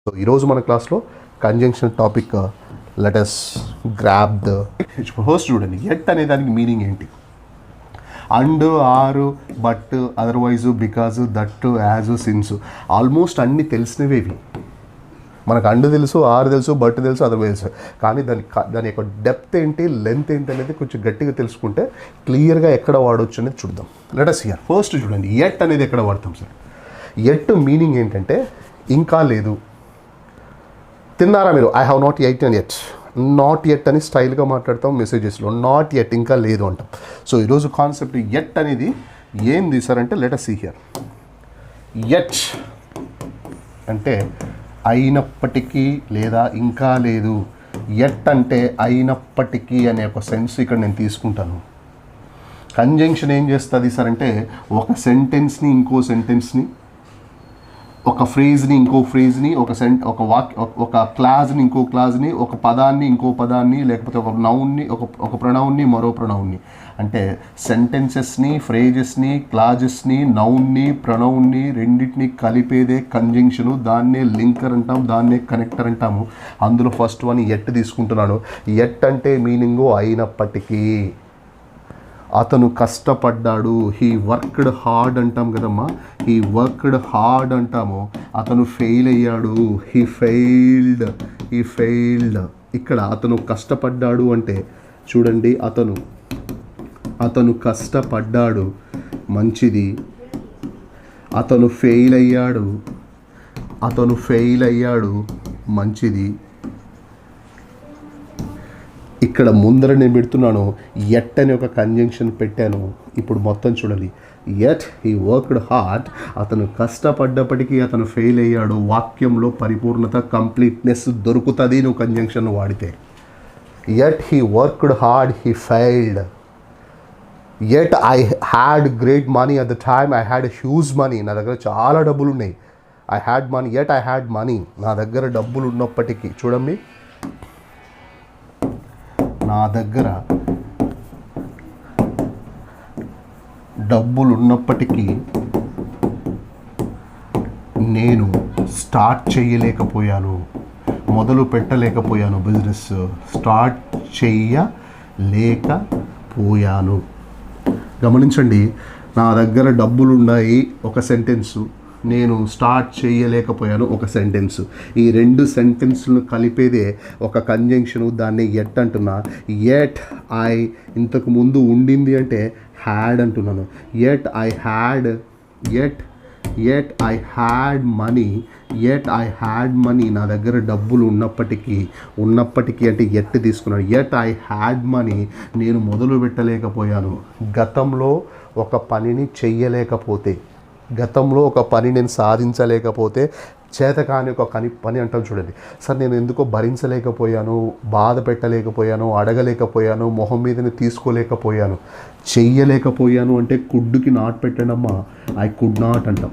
So ఈరోజు మన క్లాస్లో conjunction topic let's grab the first చూడండి. ఎట్ అనే దానికి మీనింగ్ ఏంటి? And, or, but, otherwise, because, that, as, since, almost అన్నీ తెలిసినవి ఇవి. మనకు అండ్ తెలుసు, ఆరు తెలుసు, బట్ తెలుసు, అదర్వైజ్ తెలుసు. కానీ దాని యొక్క డెప్త్ ఏంటి, లెంత్ ఏంటి అనేది కొంచెం గట్టిగా తెలుసుకుంటే క్లియర్గా ఎక్కడ వాడవచ్చు అనేది చూద్దాం. Let us hear. ఫస్ట్ చూడండి, ఎట్ అనేది ఎక్కడ వాడతాం సార్? ఎట్ మీనింగ్ ఏంటంటే ఇంకా లేదు. తిన్నారా మీరు? I have not eight and at. Not at అని స్టైల్గా మాట్లాడతాం మెసేజెస్లో. నాట్ ఎట్ ఇంకా లేదు అంటాం. సో ఈరోజు కాన్సెప్ట్ ఎట్ అనేది ఏంది సార్ అంటే let us see here. At అంటే అయినప్పటికీ లేదా ఇంకా లేదు. ఎట్ అంటే అయినప్పటికీ అనే ఒక సెన్స్ ఇక్కడ నేను తీసుకుంటాను. కంజంక్షన్ ఏం చేస్తుంది సార్ అంటే ఒక సెంటెన్స్ని ఇంకో సెంటెన్స్ని, ఒక ఫ్రేజ్ని ఇంకో ఫ్రేజ్ని, ఒక క్లాజ్ని ఇంకో క్లాజ్ని, ఒక పదాన్ని ఇంకో పదాన్ని, లేకపోతే ఒక నౌన్ని ఒక ప్రొనౌన్ని మరో ప్రొనౌన్ని, అంటే సెంటెన్సెస్ని, ఫ్రేజెస్ని, క్లాజెస్ని, నౌన్ని, ప్రొనౌన్ని రెండింటిని కలిపేదే కంజంక్షను. దాన్నే లింకర్ అంటాం, దాన్నే కనెక్టర్ అంటాము. అందులో ఫస్ట్ వన్ ఎట్ తీసుకుంటున్నాను. ఎట్ అంటే మీనింగు అయినప్పటికీ. అతను కష్టపడ్డాడు, హీ వర్క్డ్ హార్డ్ అంటాం కదమ్మా, హీ వర్క్డ్ హార్డ్ అంటాము. అతను ఫెయిల్ అయ్యాడు, హీ ఫెయిల్డ్. ఇక్కడ అతను కష్టపడ్డాడు అంటే చూడండి, అతను కష్టపడ్డాడు, మంచిది. అతను ఫెయిల్ అయ్యాడు, మంచిది. ఇక్కడ ముందర నేను పెడుతున్నాను ఎట్ అని ఒక కంజంక్షన్ పెట్టాను. ఇప్పుడు మొత్తం చూడండి. ఎట్ హీ వర్క్డ్ హార్డ్, అతను కష్టపడ్డప్పటికీ అతను ఫెయిల్ అయ్యాడు. వాక్యంలో పరిపూర్ణత, కంప్లీట్నెస్ దొరుకుతుంది నువ్వు కంజంక్షన్ వాడితే. At he worked hard, he failed. At I had great money at the time, I had huge money. నా దగ్గర చాలా డబ్బులు ఉన్నాయి. I had money, at I had money. నా దగ్గర డబ్బులు ఉన్నప్పటికీ, చూడండి, నా దగ్గర డబ్బులు ఉన్నప్పటికీ నేను స్టార్ట్ చేయలేకపోయాను, మొదలు పెట్టలేకపోయాను. బిజినెస్ స్టార్ట్ చేయలేకపోయాను. గమనించండి, నా దగ్గర డబ్బులు ఉన్నాయి ఒక సెంటెన్సు, నేను స్టార్ట్ చేయలేకపోయాను ఒక సెంటెన్స్. ఈ రెండు సెంటెన్స్లను కలిపేదే ఒక కంజంక్షను. దాన్ని ఎట్ అంటున్నా. ఎట్ ఐ ఇంతకు ముందు ఉండింది అంటే హ్యాడ్ అంటున్నాను. At I had money. నా దగ్గర డబ్బులు ఉన్నప్పటికీ అంటే ఎట్ తీసుకున్నాను. ఎట్ ఐ హ్యాడ్ మనీ, నేను మొదలు పెట్టలేకపోయాను. గతంలో ఒక పనిని చెయ్యలేకపోతే, గతంలో ఒక పని నేను సాధించలేకపోతే, చేతకాని ఒక పని అంటాం చూడండి. సార్ నేను ఎందుకో భరించలేకపోయాను, బాధ పెట్టలేకపోయాను, అడగలేకపోయాను, మొహం మీదని తీసుకోలేకపోయాను, చెయ్యలేకపోయాను అంటే కుడ్డుకి నాట్ పెట్టడమ్మా. ఐ కుడ్ నాట్ అంటాం.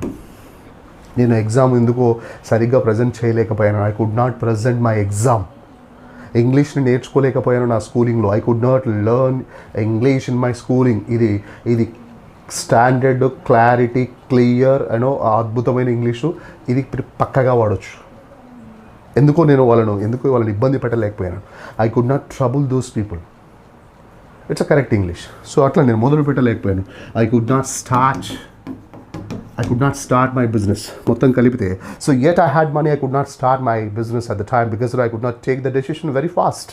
నేను ఎగ్జామ్ ఎందుకో సరిగ్గా ప్రజెంట్ చేయలేకపోయాను. I could not present my exam. ఇంగ్లీష్ని నేర్చుకోలేకపోయాను నా స్కూలింగ్లో. I could not learn English in my schooling. ఇది స్టాండర్డ్, క్లారిటీ, క్లియర్ అనో అద్భుతమైన ఇంగ్లీషు. ఇది పక్కగా వాడచ్చు. ఎందుకో వాళ్ళని ఇబ్బంది పెట్టలేకపోయాను. I could not trouble those people. It's a correct English. So అట్లా నేను మొదలు పెట్టలేకపోయాను. I could not start my business. మొత్తం కలిపితే, so at I had money, I could not start my business at the time because I could not take the decision very fast.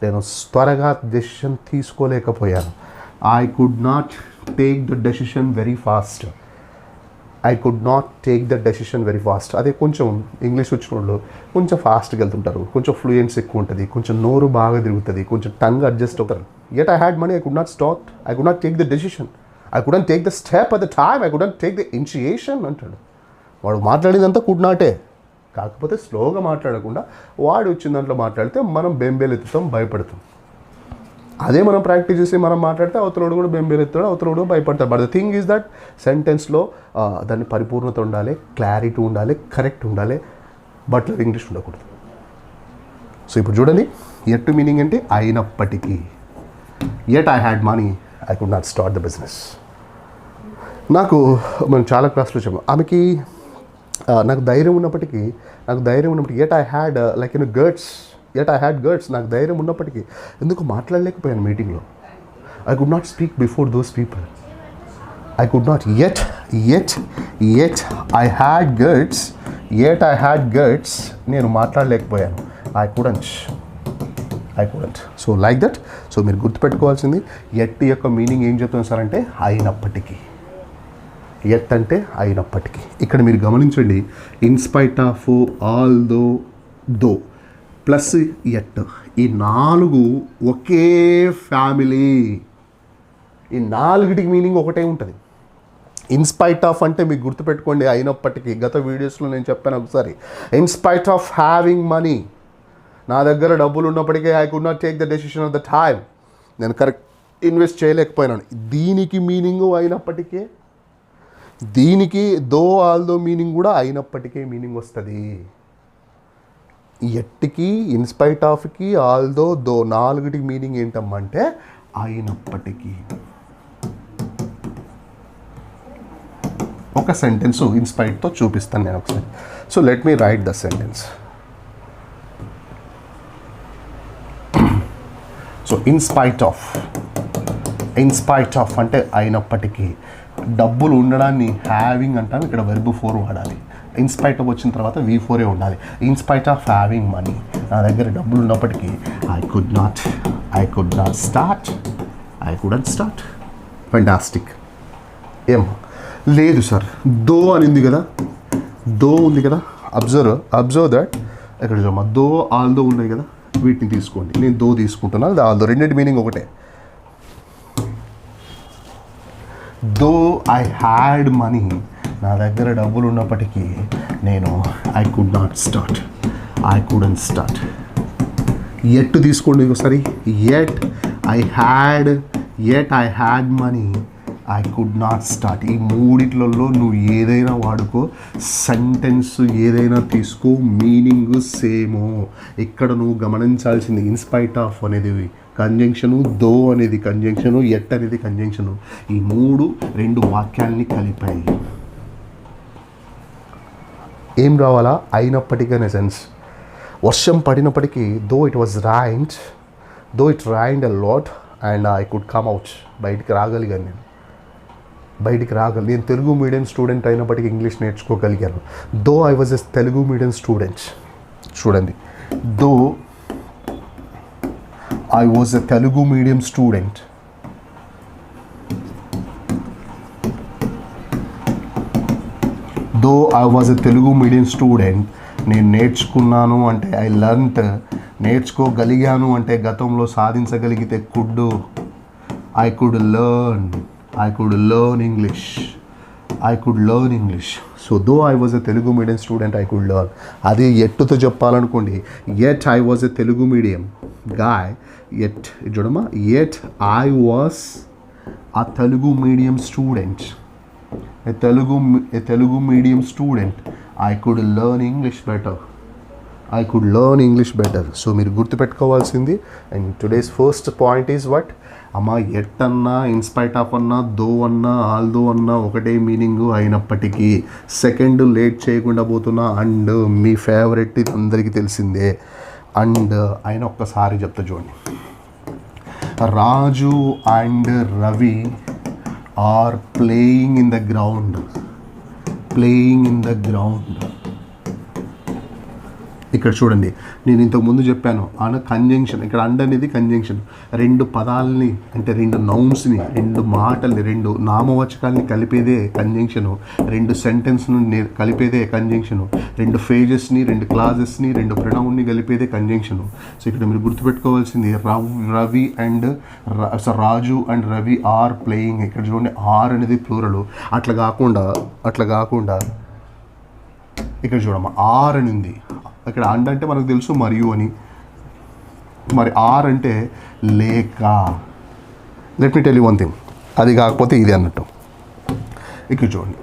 నేను త్వరగా decision తీసుకోలేకపోయాను. I could not take the decision very fast. అదే కొంచెం English వచ్చిన వాళ్ళు కొంచెం ఫాస్ట్గా వెళ్తుంటారు, కొంచెం ఫ్లూయెన్సీ ఎక్కువ ఉంటుంది, కొంచెం నోరు బాగా తిరుగుతుంది, కొంచెం టంగ్ అడ్జస్ట్ అవుతారు. Yet I had money, I could not take the decision. I couldn't take the step at the time. I couldn't take the initiation అంటాడు. వాడు మాట్లాడిందంతా కుడ్ నాటే. కాకపోతే స్లోగా మాట్లాడకుండా వాడు వచ్చిన దాంట్లో మాట్లాడితే మనం బెంబేలెత్తుతాం, భయపడతాం. అదే మనం ప్రాక్టీస్ చేసి మనం మాట్లాడితే అవతలోడు కూడా బెంబేలెత్తాడు, అవతలోడు కూడా భయపడతాడు. But the thing is that సెంటెన్స్లో దాన్ని పరిపూర్ణత ఉండాలి, క్లారిటీ ఉండాలి, కరెక్ట్ ఉండాలి, బట్ ఇంగ్లీష్ ఉండకూడదు. సో ఇప్పుడు చూడండి, ఎట్ మీనింగ్ అంటే అయినప్పటికీ. At I had money, I could not start the business. నాకు మనం చాలా క్లాసులో చెప్పాం, ఆమెకి నాకు ధైర్యం ఉన్నప్పటికీ నాకు ధైర్యం ఉన్నప్పటికీ at I had like guts నాకు ధైర్యం ఉన్నప్పటికీ ఎందుకు మాట్లాడలేకపోయాను మీటింగ్లో. I could not speak before those people. I could not yet I had guts నేను మాట్లాడలేకపోయాను. I couldn't. So like that. So మీరు గుర్తుపెట్టుకోవాల్సింది ఎట్ యొక్క మీనింగ్ ఏం చెప్తుంది సార్ అంటే అయినప్పటికీ. ఎట్ అంటే అయినప్పటికీ. ఇక్కడ మీరు గమనించండి, in spite of, all though plus at, ఈ 4 ఒకే ఫ్యామిలీ. ఈ 4టికి మీనింగ్ ఒకటే ఉంటుంది. ఇన్స్పైట్ ఆఫ్ అంటే మీకు గుర్తుపెట్టుకోండి అయినప్పటికీ. గత వీడియోస్లో నేను చెప్పాను ఒకసారి, ఇన్స్పైట్ ఆఫ్ హ్యావింగ్ మనీ, నా దగ్గర డబ్బులు ఉన్నప్పటికీ I could not take the decision of the time, నేను కరెక్ట్ ఇన్వెస్ట్ చేయలేకపోయినాను. దీనికి మీనింగు అయినప్పటికీ, దీనికి ఆల్దో మీనింగ్ కూడా అయినప్పటికీ మీనింగ్ వస్తుంది. ఎట్టికి, ఇన్స్పైట్ ఆఫ్కి, ఆల్దో 4టికి మీనింగ్ ఏంటమ్మంటే అయినప్పటికీ. ఒక సెంటెన్స్ ఇన్స్పైట్తో చూపిస్తాను నేను ఒకసారి. So let me right the sentence. So in spite of అంటే అయినప్పటికీ. డబ్బులు ఉండడాన్ని హ్యావింగ్ అంటాం, ఇక్కడ వెర్బ్ 4 వాడాలి. ఇన్స్పైట్ ఆఫ్ వచ్చిన తర్వాత V4 ఉండాలి. ఇన్స్పైట్ ఆఫ్ హ్యావింగ్ మనీ, నా దగ్గర డబ్బులు ఉన్నప్పటికీ ఐ కుడెంట్ స్టార్ట్. ఫెంటాస్టిక్. ఏం లేదు సార్, దో ఉంది కదా, అబ్జర్వ్ దట్. ఇక్కడ చూడమ్మా, ఆల్దో ఉన్నాయి కదా, వీటిని తీసుకోండి. నేను తీసుకుంటున్నాను, ఆల్దో రెండింటి మీనింగ్ ఒకటే. ఐ హ్యాడ్ మనీ, నా దగ్గర డబ్బులు ఉన్నప్పటికీ నేను ఐ కుడెంట్ స్టార్ట్. ఎట్ తీసుకోండి ఒకసారి. At I had money, I could not start. ఈ 3 నువ్వు ఏదైనా వాడుకో, సెంటెన్స్ ఏదైనా తీసుకో, మీనింగ్ సేము. ఇక్కడ నువ్వు గమనించాల్సింది ఇన్స్పైట్ ఆఫ్ అనేది కంజంక్షను, దో అనేది కంజంక్షను, ఎట్ అనేది కంజంక్షను. ఈ 2 వాక్యాల్ని కలిపాయి. ఏం రావాలా? అయినప్పటికీ అనే సెన్స్. వర్షం పడినప్పటికీ though it rained a lot and I could come out, బయటికి రాగలిగాను. నేను తెలుగు మీడియం స్టూడెంట్ అయినప్పటికీ ఇంగ్లీష్ నేర్చుకోగలిగాను. Though I was a Telugu medium student. చూడండి, though I was a Telugu medium student. నేను నేర్చుకున్నాను అంటే ఐ లర్న్ట్, నేర్చుకోగలిగాను అంటే గతంలో సాధించగలిగితే could, I could learn English. So though I was a Telugu medium student, I could learn. అది ఎట్టుతో చెప్పాలనుకోండి, yet I was a Telugu medium guy, yet చూడమ్మా, yet I was a Telugu medium student, I could learn English better. So మీరు గుర్తుపెట్టుకోవాల్సింది. And today's first point is what అమ్మా, at అన్నా, in spite of అన్నా, దో అన్నా, ఆల్దో అన్నా ఒకటే మీనింగు అయినప్పటికీ. సెకండ్ లేట్ చేయకుండా పోతున్నా, అండ్ మీ ఫేవరెట్ ఇది అందరికీ తెలిసిందే. అండ్ ఆయన ఒక్కసారి చెప్తా చూడండి, Raju and Ravi are playing in the ground. ఇక్కడ చూడండి, నేను ఇంతకుముందు చెప్పాను కంజంక్షన్. ఇక్కడ అండ్ అనేది కంజంక్షన్. 2 పదాలని అంటే 2 నౌన్స్ని, 2 మాటల్ని, 2 నామవాచకాలని కలిపేదే కంజంక్షను. 2 సెంటెన్స్ని కలిపేదే కంజంక్షను. 2 ఫేజెస్ని, 2 క్లాజెస్ని, 2 ప్రొనౌన్ని కలిపేదే కంజంక్షను. సో ఇక్కడ మీరు గుర్తుపెట్టుకోవాల్సింది రాజు అండ్ రవి ఆర్ ప్లేయింగ్. ఇక్కడ చూడండి, ఆర్ అనేది ప్లూరలు. అట్లా కాకుండా ఇక్కడ చూడమ్మా, ఆర్ అని ఉంది. ఇక్కడ అండ్ అంటే మనకు తెలుసు మరియు అని, మరి ఆర్ అంటే లేక. Let me tell you one thing, అది కాకపోతే ఇది అన్నట్టు. ఇక్కడ చూడండి,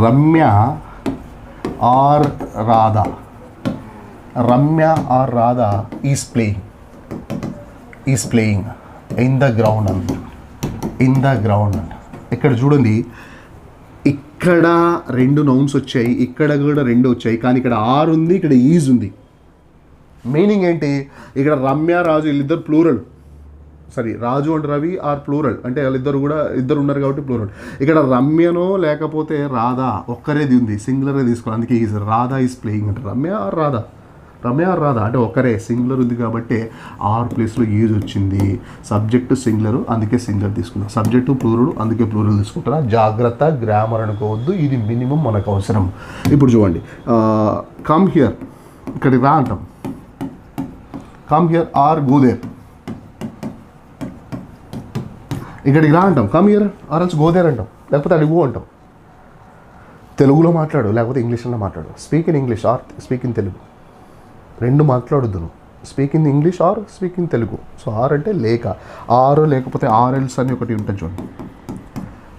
Ramya or Radha is playing in the ground అంట. ఇక్కడ చూడండి, ఇక్కడ 2 నౌన్స్ వచ్చాయి, ఇక్కడ కూడా 2 వచ్చాయి, కానీ ఇక్కడ ఆర్ ఉంది, ఇక్కడ ఈజ్ ఉంది. మీనింగ్ ఏంటి? ఇక్కడ రమ్య రాజు వీళ్ళిద్దరు plural, sorry Raju and Ravi are plural, అంటే వాళ్ళిద్దరు కూడా ఇద్దరు ఉన్నారు కాబట్టి ప్లూరల్. ఇక్కడ రమ్యనో లేకపోతే రాధా ఒక్కరేది ఉంది, సింగులరే తీసుకోవాలి, అందుకే ఈజ్ రాధా ఈజ్ ప్లేయింగ్ అంటే రమ్య ఆర్ రాధా అంటే ఒక్కరే, సింగులర్ ఉంది కాబట్టి ఆర్ ప్లేస్లో ఈజ్ వచ్చింది. సబ్జెక్టు సింగులరు, అందుకే సింగులర్ తీసుకున్నాం. సబ్జెక్టు ప్లూరల్, అందుకే ప్లూరల్ తీసుకుంటున్నా. జాగ్రత్త, గ్రామర్ అనుకోవద్దు, ఇది మినిమం మనకు అవసరం. ఇప్పుడు చూడండి, కమ్ హియర్, ఇక్కడికి రా అంటాం. Come here or go there, ఇక్కడికి రా అంటాం. Come here or else go there అంటాం, లేకపోతే అడిగి అంటాం. తెలుగులో మాట్లాడు, లేకపోతే ఇంగ్లీష్లో మాట్లాడు. Speak in English or speak in Telugu, 2 మాట్లాడొద్దు నువ్వు. Speak in English or speak in Telugu. So or అంటే లేక, ఆరు లేకపోతే ఆర్ఎల్స్ అని ఒకటి ఉంటుంది చూడండి.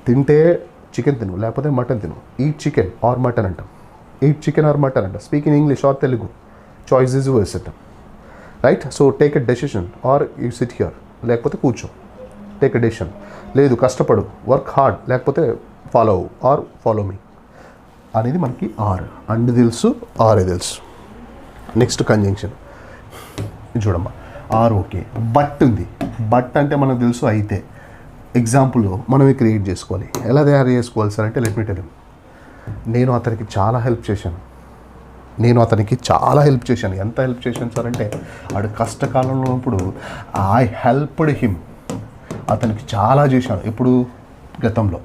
తింటే చికెన్ తిను, లేకపోతే మటన్ తిను. ఈట్ చికెన్ ఆర్ మటన్ అంటాం, ఈట్ చికెన్ ఆర్ మటన్ అంటాం. Speak in English or Telugu, choice is yours అంటాం. Right? So take a decision or you sit here, లేకపోతే కూర్చో. టేక్ ఎ డెసిషన్, లేదు కష్టపడు, వర్క్ హార్డ్, లేకపోతే ఫాలో ఆర్ ఫాలో మీ అనేది మనకి ఆర్. అండ్ తెలుసు, ఆరే తెలుసు. నెక్స్ట్ కంజంక్షన్ చూడమ్మా, ఆర్ ఓకే. బట్ ఉంది, బట్ అంటే మనకు తెలుసు అయితే. ఎగ్జాంపుల్ మనమే క్రియేట్ చేసుకోవాలి. ఎలా తయారు చేసుకోవాలి సార్ అంటే, లెట్ మీ టెల్ యు. నేను అతనికి చాలా హెల్ప్ చేశాను. ఎంత హెల్ప్ చేశాను సార్ అంటే, వాడు కష్టకాలంలో ఉన్నప్పుడు ఐ హెల్ప్డ్ హిమ్. అతనికి చాలా చేశాను. ఇప్పుడు గతంలో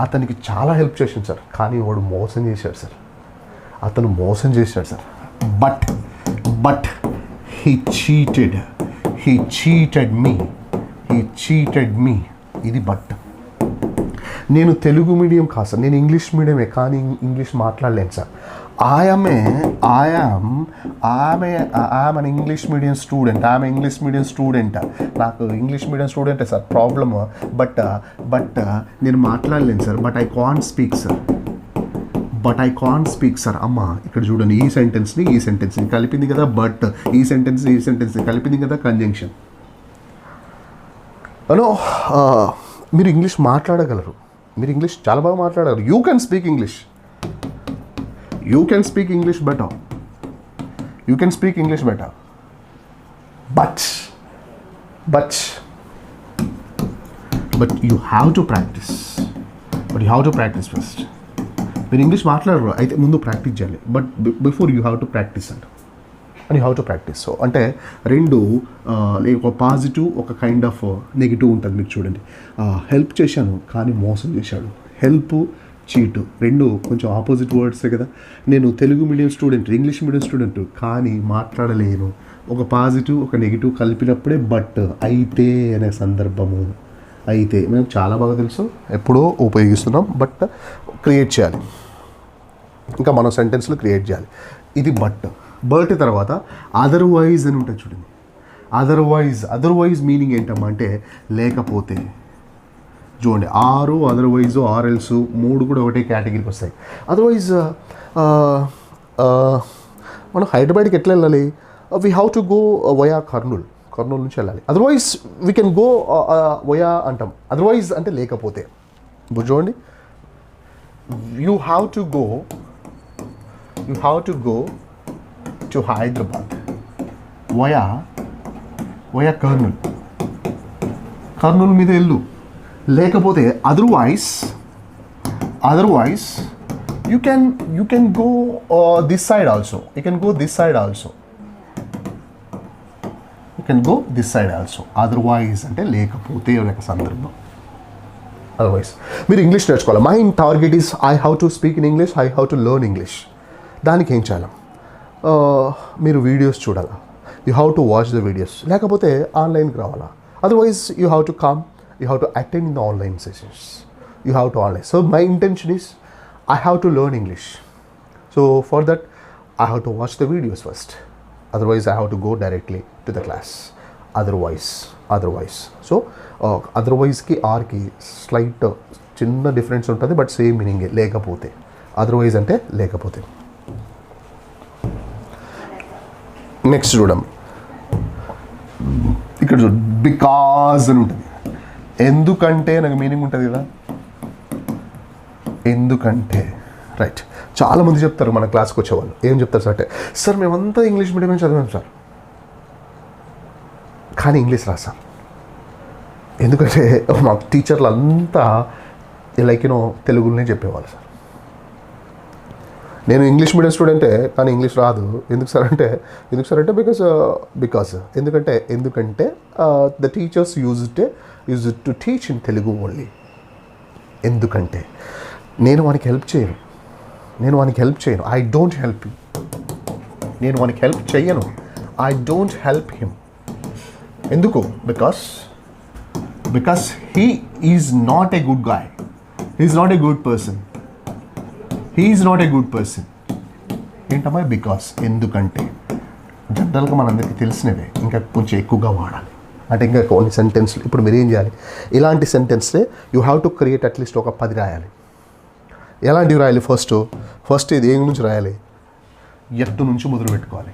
అతనికి చాలా హెల్ప్ చేశాను సార్, కానీ వాడు మోసం చేశాడు sir. But he cheated me. ఇది బట్. నేను తెలుగు మీడియం కాదు సార్, నేను ఇంగ్లీష్ మీడియమే, కానీ ఇంగ్లీష్ మాట్లాడలేను sir. I am an English medium student. నాకు ఇంగ్లీష్ మీడియం స్టూడెంటే సార్ ప్రాబ్లమ్. బట్ నేను మాట్లాడలేను sir. But I can't speak sir. అమ్మ ఇక్కడ చూడండి, ఈ సెంటెన్స్ని కలిపింది కదా బట్, ఈ సెంటెన్స్ని కలిపింది కదా కంజంక్షన్. హలో, మీరు ఇంగ్లీష్ మాట్లాడగలరు, మీరు ఇంగ్లీష్ చాలా బాగా మాట్లాడగలరు. You can speak English better. But you have to practice. First. మీరు ఇంగ్లీష్ మాట్లాడరు అయితే ముందు ప్రాక్టీస్ చేయాలి. But before you have to practice and you have to practice. So అంటే 2 ఒక పాజిటివ్, ఒక కైండ్ ఆఫ్ నెగిటివ్ ఉంటుంది. మీరు చూడండి, హెల్ప్ చేశాను కానీ మోసం చేశాడు. హెల్ప్, చీటు 2 కొంచెం ఆపోజిట్ వర్డ్సే కదా. నేను Telugu medium student, English medium student, కానీ మాట్లాడలేను. ఒక పాజిటివ్, ఒక నెగిటివ్ కలిపినప్పుడే బట్, అయితే అనే సందర్భము. అయితే మేము చాలా బాగా తెలుసు, ఎప్పుడో ఉపయోగిస్తున్నాం. బట్ క్రియేట్ చేయాలి, ఇంకా మనం సెంటెన్స్లో క్రియేట్ చేయాలి. ఇది బట్ తర్వాత అదర్వైజ్ అని ఉంటుంది చూడండి. అదర్వైజ్ మీనింగ్ ఏంటమ్మా అంటే, లేకపోతే. చూడండి, ఆరు, అదర్వైజ్, ఆర్ఎల్స్ 3 కూడా ఒకటే కేటగిరీకి వస్తాయి. అదర్వైజ్ మనం హైదరాబాద్కి ఎట్లా వెళ్ళాలి? We have to go via Kurnool నుంచి వెళ్ళాలి. Otherwise we can go via అంటాం. అదర్వైజ్ అంటే లేకపోతే. ఇప్పుడు చూడండి, you have to go to Hyderabad via Kurnool మీద వెళ్ళు. లేకపోతే otherwise you can go this side also. Otherwise అంటే లేకపోతే ఒక సందర్భం. అదర్వైజ్ మీరు ఇంగ్లీష్ నేర్చుకోవాలి. My target is I have to speak in English, I have to learn English. దానికి ఏం చేయాలి? మీరు వీడియోస్ చూడాలా, you have to watch the videos, లేకపోతే ఆన్లైన్కి రావాలా. Otherwise you have to come, you have to attend in the online sessions, you have to online. So my intention is I have to learn English, so for that I have to watch the videos first, otherwise I have to go directly to the class. Otherwise so otherwise ki r ki slight chinna difference untadi, but same meaning e lekapothe. Otherwise ante lekapothe. Next చూడండి, ఇక్కడ because అని ఉంటుంది. ఎందుకంటే నాకు meaning ఉంటుంది కదా. ఎందుకంటే right. చాలామంది చెప్తారు మన క్లాస్కి వచ్చేవాళ్ళు ఏం చెప్తారు సార్ అంటే, సార్ మేమంతా ఇంగ్లీష్ మీడియం చదివాం సార్, కానీ ఇంగ్లీష్ రాసాం. ఎందుకంటే మా టీచర్లు అంతా లైక్ తెలుగులోనే చెప్పేవాళ్ళు సార్. నేను ఇంగ్లీష్ మీడియం స్టూడెంటే కానీ ఇంగ్లీష్ రాదు. ఎందుకు సార్ అంటే ఎందుకంటే the teachers use to teach in Telugu only. ఎందుకంటే నేను వానికి హెల్ప్ చేయను, ఐ డోంట్ హెల్ప్ హిమ్. నేను వానికి హెల్ప్ చేయను, ఐ డోంట్ హెల్ప్ హిమ్. ఎందుకు? Because he is not a good guy, he is not a good person. ఏంటమ్మా బికాస్? ఎందుకంటే జనరల్గా మనందరికీ తెలిసినవే, ఇంకా కొంచెం ఎక్కువగా వాడాలి. అంటే ఇంకా కొన్ని సెంటెన్స్లు ఇప్పుడు మీరు ఏం చేయాలి, ఇలాంటి సెంటెన్స్లే you have to create at least ఒక 10 రాయాలి. ఎలాంటివి రాయాలి? ఫస్ట్ ఇది ఏం నుంచి రాయాలి? ఎట్టు నుంచి మొదలు పెట్టుకోవాలి.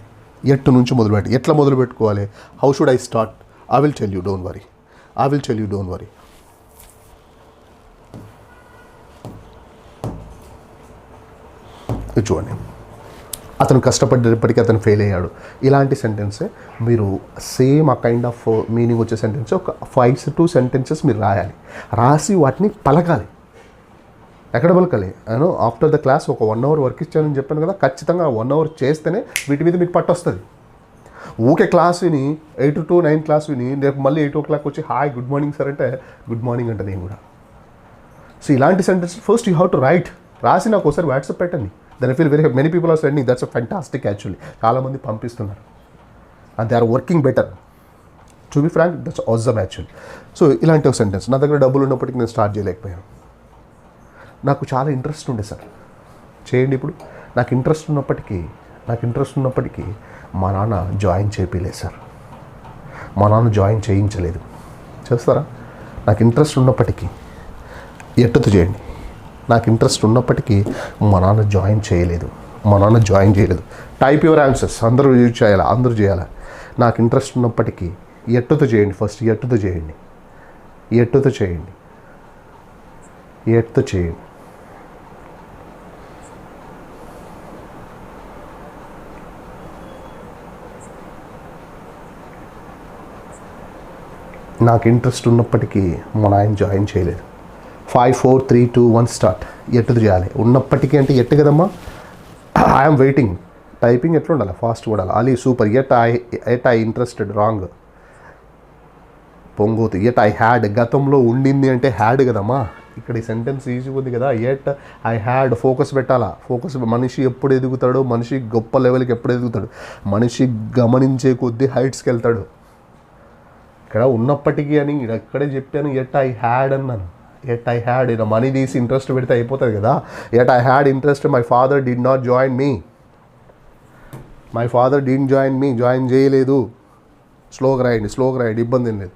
ఎట్లా మొదలు పెట్టుకోవాలి? How should I start? I will tell you, don't worry. ఇది చూడండి, అతను కష్టపడేటప్పటికీ అతను ఫెయిల్ అయ్యాడు. ఇలాంటి సెంటెన్సే మీరు సేమ్ ఆ కైండ్ ఆఫ్ మీనింగ్ వచ్చే సెంటెన్స్ ఒక 5 to 2 సెంటెన్సెస్ మీరు రాసి వాటిని పలకాలి. ఎక్కడ పలకాలి? నేను ఆఫ్టర్ ద క్లాస్ ఒక 1 hour వర్క్ ఇచ్చానని చెప్పాను కదా, ఖచ్చితంగా 1 hour చేస్తేనే వీటి మీద మీకు పట్టు వస్తుంది. ఊకే క్లాస్ విని 8 to 9 క్లాస్ విని రేపు మళ్ళీ 8 o'clock వచ్చి హాయ్ గుడ్ మార్నింగ్ సార్ అంటే గుడ్ మార్నింగ్ అంటే నేను కూడా. సో ఇలాంటి sentence first you have to write. రాసి నాకు ఒకసారి వాట్సాప్ పెట్టండి. Then I feel very many people are sending. That's a fantastic actually. చాలామంది పంపిస్తున్నారు and they are working better. To be frank that's awesome actually. So ఇలాంటి ఒక sentence. నా దగ్గర డబ్బులు ఉన్నప్పటికీ నేను స్టార్ట్ చేయలేకపోయాను. నాకు చాలా ఇంట్రెస్ట్ ఉండే సార్, చేయండి. ఇప్పుడు నాకు ఇంట్రెస్ట్ ఉన్నప్పటికీ మా నాన్న జాయిన్ చేయించలేదు సార్, చేయించలేదు. చేస్తారా? నాకు ఇంట్రెస్ట్ ఉన్నప్పటికీ ఎట్టుతో చేయండి. నాకు ఇంట్రెస్ట్ ఉన్నప్పటికీ మా నాన్న జాయిన్ చేయలేదు. Type your answers. అందరూ యూజ్ చేయాలి, అందరూ చేయాలి. నాకు ఇంట్రెస్ట్ ఉన్నప్పటికీ ఎట్టుతో చేయండి. ఫస్ట్ ఎట్టుతో చేయండి. నాకు ఇంట్రెస్ట్ ఉన్నప్పటికీ మా నాయన జాయిన్ చేయలేదు. 5 4 3 2 1 స్టార్ట్. ఎట్టుది చేయాలి. ఉన్నప్పటికీ అంటే ఎట్టు కదమ్మా. I'm waiting. టైపింగ్ ఎట్లా ఉండాలి? ఫాస్ట్ ఉండాలి. అలీ super. Yet I interested. Wrong. పొంగోతు. Yet I had. గతంలో ఉండింది అంటే హ్యాడ్ కదమ్మా. ఇక్కడ ఈ సెంటెన్స్ ఈజీగా ఉంది కదా. At I had. ఫోకస్ పెట్టాలా. మనిషి ఎప్పుడు ఎదుగుతాడో, మనిషి గొప్ప లెవెల్కి ఎప్పుడు ఎదుగుతాడు, మనిషి గమనించే కొద్దీ హైట్స్కి వెళ్తాడు. ఇక్కడ ఉన్నప్పటికీ అని ఎక్కడే చెప్పాను. ఎట్ ఐ హ్యాడ్ అన్నాను. At I had. మనీ తీసి ఇంట్రెస్ట్ పెడితే అయిపోతుంది కదా. At I had interest. My father did not join me. Join చేయలేదు. స్లోగా రాయండి. ఇబ్బంది ఏం లేదు.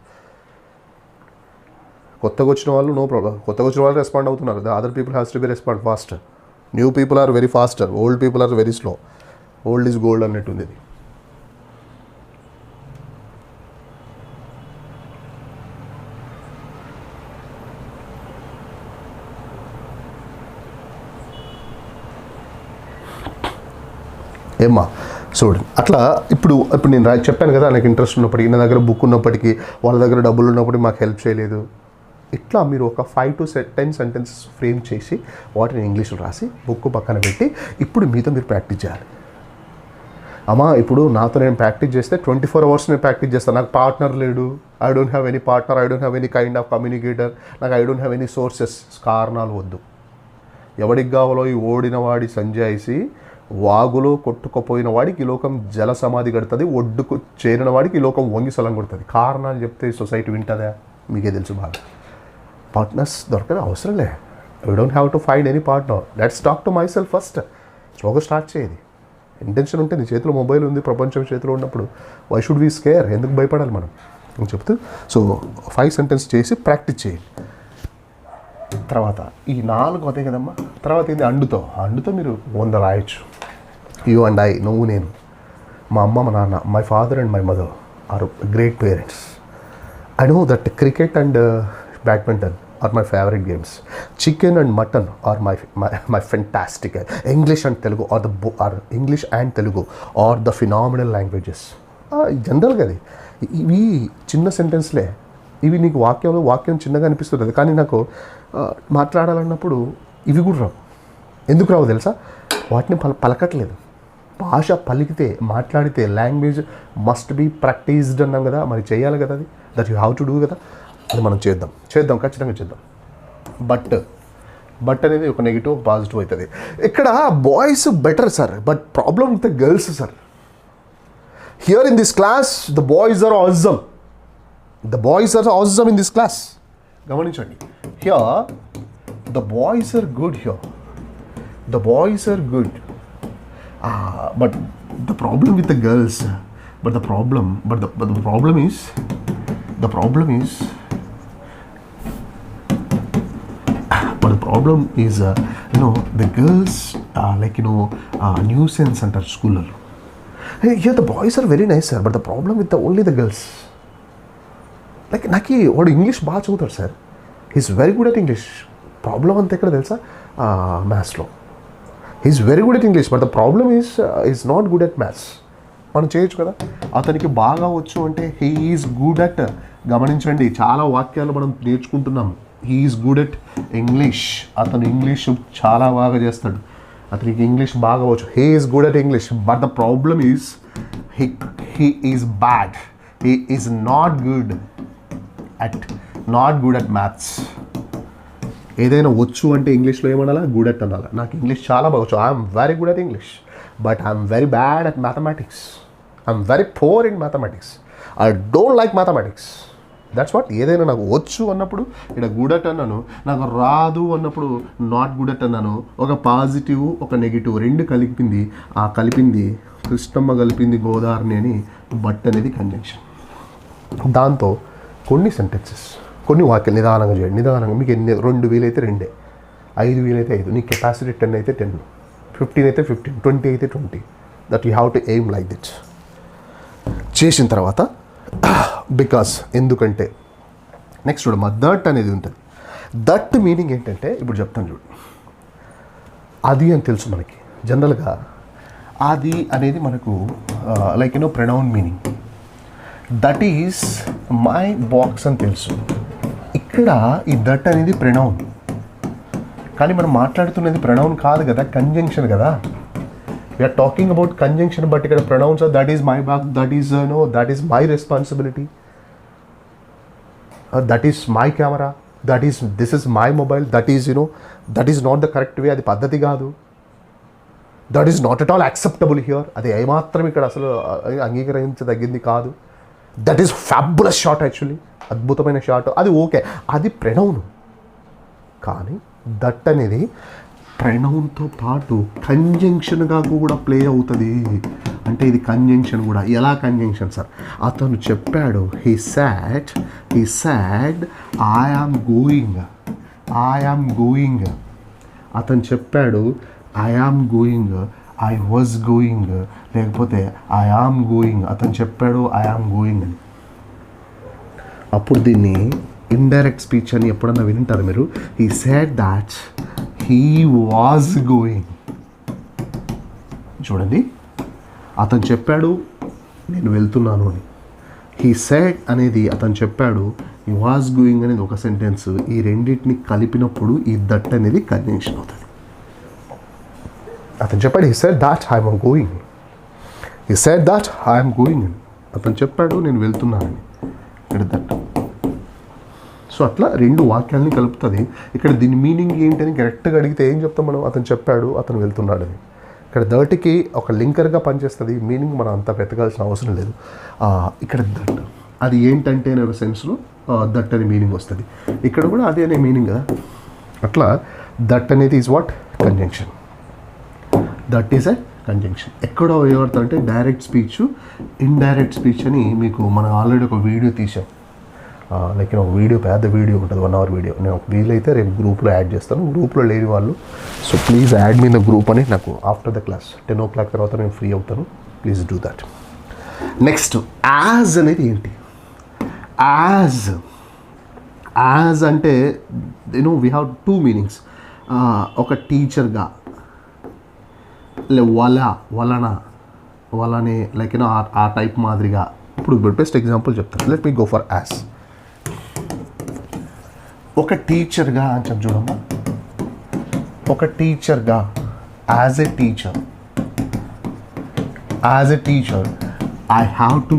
కొత్తగా వచ్చిన వాళ్ళు నో ప్రాబ్లం. కొత్తగా వచ్చిన వాళ్ళు రెస్పాండ్ అవుతున్నారు. The other people has to be respond fast. New people are very faster. Old people are very slow. Old is gold అన్నట్టుంది ఇది. ఏమ్మా చూడండి. అట్లా ఇప్పుడు నేను చెప్పాను కదా, నాకు ఇంట్రెస్ట్ ఉన్నప్పటికీ, నా దగ్గర బుక్ ఉన్నప్పటికీ, వాళ్ళ దగ్గర డబ్బులు ఉన్నప్పటికీ మాకు హెల్ప్ చేయలేదు. ఇట్లా మీరు ఒక 5 to 10 సెంటెన్సెస్ ఫ్రేమ్ చేసి వాటిని ఇంగ్లీష్లో రాసి బుక్ పక్కన పెట్టి ఇప్పుడు మీతో మీరు ప్రాక్టీస్ చేయాలి. అమ్మా ఇప్పుడు నాతో నేను ప్రాక్టీస్ చేస్తే 24 hours నేను ప్రాక్టీస్ చేస్తాను. నాకు పార్ట్నర్ లేడు. I don't have any partner. I don't have any kind of communicator. నాకు I don't have any sources. కారణాలు వద్దు. ఎవడికి కావాలో ఈ ఓడిన వాడి సంజాయిసి, వాగులో కొట్టుకుపోయిన వాడికి ఈ లోకం జల సమాధి కడుతుంది, ఒడ్డుకు చేరిన వాడికి ఈ లోకం వంగి సలం కొడుతుంది. కారణాలు చెప్తే సొసైటీ వింటుందా? మీకే తెలుసు బాగా. పార్ట్నర్స్ దొరకదు, అవసరం లే. You don't have to find any partner. Let's talk to my self first. స్లోగా స్టార్ట్ చేయండి. ఇంటెన్షన్ ఉంటే నీ చేతిలో మొబైల్ ఉంది, ప్రపంచం చేతిలో ఉన్నప్పుడు వై షుడ్ వీ స్కేర్? ఎందుకు భయపడాలి మనం అని చెప్తూ. సో 5 సెంటెన్స్ చేసి ప్రాక్టీస్ చేయండి. తర్వాత ఈ 4 అదే కదమ్మా. తర్వాత ఏంది? అండుతో మీరు 100 రాయొచ్చు. యూ అండ్ ఐ, నువ్వు నేను, మా అమ్మ మా నాన్న, my father and my mother are great parents. I know that cricket and badminton are my favourite games. Chicken and mutton are my fantastic. English and Telugu are English and Telugu are the phenomenal languages. జనరల్గా అది ఇవి చిన్న సెంటెన్స్లే, ఇవి నీకు వాక్యం చిన్నగా అనిపిస్తుంది, కానీ నాకు మాట్లాడాలన్నప్పుడు ఇవి కూడా రావు. ఎందుకు రావు తెలుసా? వాటిని పలకట్లేదు. భాష పలికితే, మాట్లాడితే, లాంగ్వేజ్ మస్ట్ బీ ప్రాక్టీస్డ్ అన్నాం కదా, మరి చేయాలి కదా, అది that you have to do కదా. అది మనం చేద్దాం, ఖచ్చితంగా చేద్దాం. బట్ అనేది ఒక నెగిటివ్, పాజిటివ్ అవుతుంది. ఇక్కడ boys better sir, but problem with the girls sir. Here in this class the boys are awesome. In this class. గమనించండి, here the boys are good. But the problem with the girls, but the problem is the girls nuisance అంటారు స్కూళ్ళలో. Here the boys are very nice sir, but the problem with only the girls. Like నాకు వాడు English బాగా చదువుతాడు sir, he's very good at English. Problem అంతా ఎక్కడ తెలుసా? మ్యాథ్స్లో. He's very good at English, but the problem is not good at maths. మనం చేయొచ్చు కదా, అతనికి బాగా వచ్చు అంటే హీఈస్ గుడ్ అట్. గమనించండి, చాలా వాక్యాలు మనం నేర్చుకుంటున్నాం. He is good at English. అతను ఇంగ్లీష్ చాలా బాగా చేస్తాడు, అతనికి ఇంగ్లీష్ బాగా వచ్చు. He is good at English, but the problem is he is bad. He is not good at maths. ఏదైనా వచ్చు అంటే ఇంగ్లీష్లో ఏమనాలా? గుడ్ అట్ అనాలా. నాకు ఇంగ్లీష్ చాలా బాగా వచ్చు, I'm very good at English, but I'm very bad at mathematics. I'm very poor in mathematics. I don't like mathematics. That's what. ఏదైనా నాకు వచ్చు అన్నప్పుడు ఇక్కడ గుడ్ అట్ అన్నాను, నాకు రాదు అన్నప్పుడు నాట్ గుడ్ అట్ అన్నాను. ఒక పాజిటివ్, ఒక నెగిటివ్ రెండు కలిపింది. ఆ కలిపింది కృష్ణమ్మ కలిపింది గోదావరిని అని బట్ అనేది కంజంక్షన్. దాంతో కొన్ని సెంటెన్సెస్, కొన్ని వాక్యాలు నిదానంగా చేయండి. నిదానంగా మీకు 2,000 అయితే 2, 5,000 అయితే 5, నీ కెపాసిటీ 10 అయితే 10, 15 అయితే 15, 20 అయితే 20. That you have to aim like that. చేసిన తర్వాత బికాస్, ఎందుకంటే నెక్స్ట్ చూడమ్మా, దట్ అనేది ఉంటుంది. దట్ మీనింగ్ ఏంటంటే ఇప్పుడు చెప్తాను చూడు. అది అని తెలుసు మనకి జనరల్గా. అది అనేది మనకు pronoun meaning. That is my box అని తెలుసు. ఇక్కడ ఈ దట్ అనేది ప్రొనౌన్, కానీ మనం మాట్లాడుతున్నది ప్రొనౌన్ కాదు కదా, కంజంక్షన్ కదా. We are talking about conjunction, but ఇక్కడ pronouns that is my box, that is my responsibility, that is my camera, this is my mobile, that is not the correct way. అది పద్ధతి కాదు. That is not at all acceptable here. అది ఏమాత్రం ఇక్కడ అసలు అంగీకరించదగింది కాదు. That is fabulous shot, actually అద్భుతమైన షాట్. అది ఓకే, అది ప్రొనౌన్. కానీ దట్ అనేది ప్రొనౌన్తో పాటు కంజంక్షన్గా కూడా ప్లే అవుతుంది. అంటే ఇది కంజంక్షన్ కూడా. ఎలా కంజంక్షన్ సార్? అతను చెప్పాడు, he sad I am going. అతను చెప్పాడు I am going, I was going, లేకపోతే ఐ యామ్ గోయింగ్. అతను చెప్పాడు ఐ యామ్ గోయింగ్ అని. అప్పుడు దీన్ని ఇండైరెక్ట్ స్పీచ్ అని ఎప్పుడన్నా వింటారు మీరు. He said that he was going. చూడండి, అతను చెప్పాడు నేను వెళ్తున్నాను అని. హీ సెడ్ అనేది అతను చెప్పాడు, హీ వాజ్ గోయింగ్ అనేది ఒక సెంటెన్స్. ఈ రెండింటిని కలిపినప్పుడు ఈ దట్ అనేది కంజంక్షన్ అవుతుంది. అతను చెప్పాడు he said that I'm going. He said that I'm going అని. అతను చెప్పాడు నేను వెళ్తున్నానని. ఇక్కడ దట్. సో అట్లా రెండు వాక్యాలని కలుపుతుంది. ఇక్కడ దీని మీనింగ్ ఏంటని కరెక్ట్గా అడిగితే ఏం చెప్తాం మనం? అతను చెప్పాడు, అతను వెళ్తున్నాడని. ఇక్కడ దట్కి ఒక లింకర్గా పనిచేస్తుంది. మీనింగ్ మనం అంత వెతకాల్సిన అవసరం లేదు. ఇక్కడ దట్ అది ఏంటంటే అనే ఒక సెన్స్లో దట్ అనే మీనింగ్ వస్తుంది. ఇక్కడ కూడా అదే అనే మీనింగ్ కదా. అట్లా దట్ అనేది is what? Conjunction. That is a conjunction. ఎక్కడో ఏమవుతుందంటే డైరెక్ట్ స్పీచ్, ఇండైరెక్ట్ స్పీచ్ అని మీకు మనం ఆల్రెడీ ఒక వీడియో తీసాం. వీడియో పెద్ద వీడియో ఉంటుంది, 1 hour వీడియో. నేను వీలైతే రేపు గ్రూప్లో యాడ్ చేస్తాను. గ్రూప్లో లేని వాళ్ళు so please add me in the group అని. నాకు ఆఫ్టర్ ద క్లాస్ 10 o'clock తర్వాత నేను ఫ్రీ అవుతాను. Please do that. Next as అనేది ఏంటి? యాజ్ అంటే వీ హ్యావ్ టూ మీనింగ్స్. ఒక టీచర్గా, వలనే లైక్ ఆ టైప్ మాదిరిగా. ఇప్పుడు బెస్ట్ ఎగ్జాంపుల్ చెప్తాను. Let me go for as. ఒక టీచర్గా అని చెప్పి చూడమ్మా. ఒక టీచర్గా, as a teacher I have to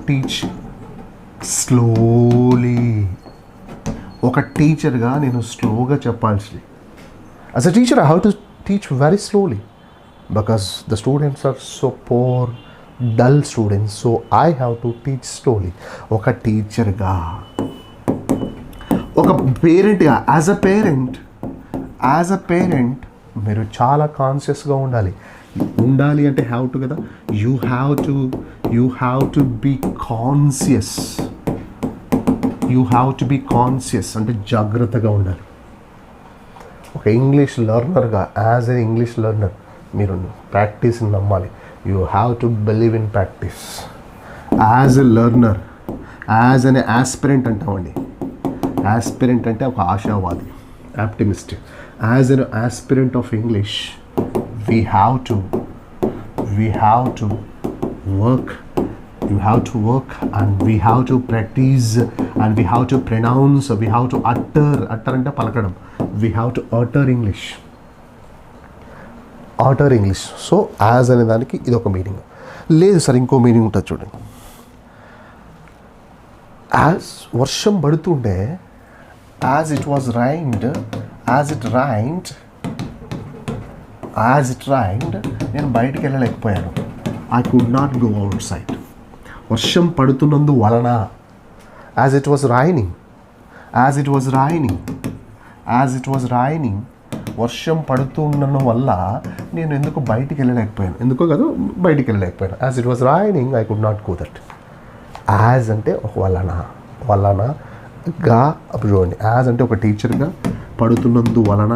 teach slowly. ఒక టీచర్గా నేను స్లోగా చెప్పాల్సింది. As a teacher I have to teach very slowly because the students are so poor, dull students, so I have to teach slowly. ఒక టీచర్గా. ఒక పేరెంట్గా, as a parent మీరు చాలా కాన్షియస్గా ఉండాలి అంటే హ్యావ్ టు కదా. You have to be conscious అంటే జాగ్రత్తగా ఉండాలి. ఒక ఇంగ్లీష్ లెర్నర్గా, యాజ్ ఎ ఇంగ్లీష్ లెర్నర్ మీరు ప్రాక్టీస్ని నమ్మాలి. You have to believe in practice. As a learner, as an aspirant అంటామండి. యాస్పిరెంట్ అంటే ఒక ఆశావాది, optimistic. As an aspirant of English we have to work and we have to practice and we have to pronounce, we have to utter అంటే పలకడం. we have to utter English. So as అనే దానికి ఇది ఒక meaning. లేదు sir ఇంకో meaning ఉంటుంది చూడండి. యాజ్ వర్షం పడుతుంటే, యాజ్ ఇట్ రైన్డ్ నేను బయటికి వెళ్ళలేకపోయాను. I could not go outside. వర్షం పడుతున్నందు వలన, యాజ్ ఇట్ వాజ్ రైనింగ్ వర్షం పడుతున్నందు వల్ల నేను ఎందుకు బయటికి వెళ్ళలేకపోయాను. ఎందుకో కదా బయటికి వెళ్ళలేకపోయాను. As it was raining I could not go that. As అంటే ఒక వలనగా అప్పుడు చూడండి. యాజ్ అంటే ఒక టీచర్గా, పడుతున్నందు వలన